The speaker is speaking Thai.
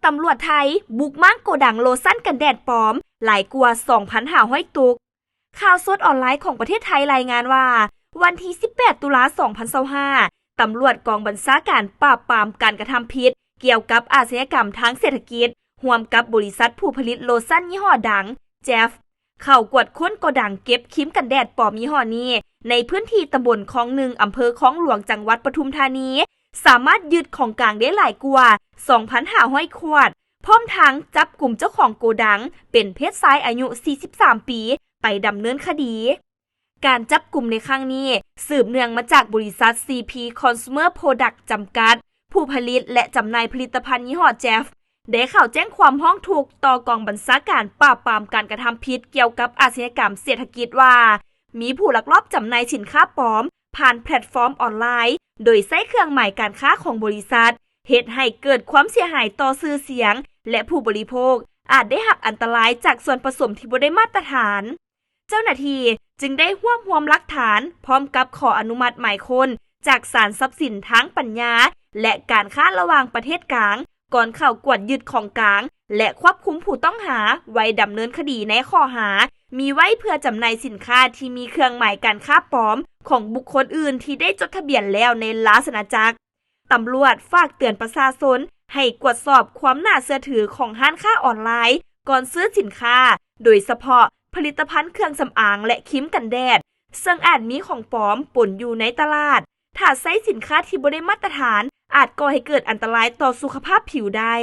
ตำรวจไทยบุกมั่งโกดังโลชั่นกันแดดปลอมหลายกว่า 2,500 ตุกข่าวสดออนไลน์ของประเทศไทยรายงานว่าวันที่ 18 ตุลาคม 2025 ตำรวจกองบัญชาการปราบปรามการกระทำผิดเกี่ยวกับอาชญากรรมทางเศรษฐกิจร่วมกับบริษัทผู้ผลิตโลชั่นยี่ห้อดังเจฟเข้ากวดค้นโกดังเก็บครีมกันแดดปลอมยี่ห้อนี้ในพื้นที่ตำบลคลองหนึ่งอำเภอคลองหลวงจังหวัดปทุมธานีสามารถยึดของกลางได้หลายกว่า 2,500 ขวดพร้อมทั้งจับกลุ่มเจ้าของโกดังเป็นเพศชายอายุ 43 ปีไปดำเนินคดีการจับกลุ่มในครั้งนี้สืบเนื่องมาจากบริษัท CP Consumer Product จำกัดผู้ผลิตและจำหน่ายผลิตภัณฑ์ยี่ห้อเจฟได้เข้าแจ้งความร้องทุกข์ต่อกองบัญชาการปราบปรามการกระทำผิดเกี่ยวกับอาชญากรรมเศรษฐกิจว่ามีผู้ลักลอบจำหน่ายสินค้าปลอมผ่านแพลตฟอร์มออนไลน์โดยใช้เครื่องหมายการค้าของบริษัทเหตุให้เกิดความเสียหายต่อชื่อเสียงและผู้บริโภคอาจได้รับอันตรายจากส่วนผสมที่บ่ได้มาตรฐานเจ้าหน้าที่จึงได้รวบรวมหลักฐานพร้อมกับขออนุมัติหมายค้นจากศาลทรัพย์สินทางปัญญาและการค้าระหว่างประเทศกลางก่อนเข้ากวดยึดของกลางและควบคุมผู้ต้องหาไว้ดำเนินคดีในข้อหามีไว้เพื่อจำหน่ายสินค้าที่มีเครื่องหมายการค้าปลอมของบุคคลอื่นที่ได้จดทะเบียนแล้วในราชอาณาจักรตำรวจฝากเตือนประชาชนให้ตรวจสอบความน่าเชื่อถือของร้านค้าออนไลน์ก่อนซื้อสินค้าโดยเฉพาะผลิตภัณฑ์เครื่องสำอางและครีมกันแดดซึ่งอาจมีของปลอมปนอยู่ในตลาดถ้าใช้สินค้าที่บ่ได้มาตรฐานอาจก่อให้เกิดอันตรายต่อสุขภาพผิวได้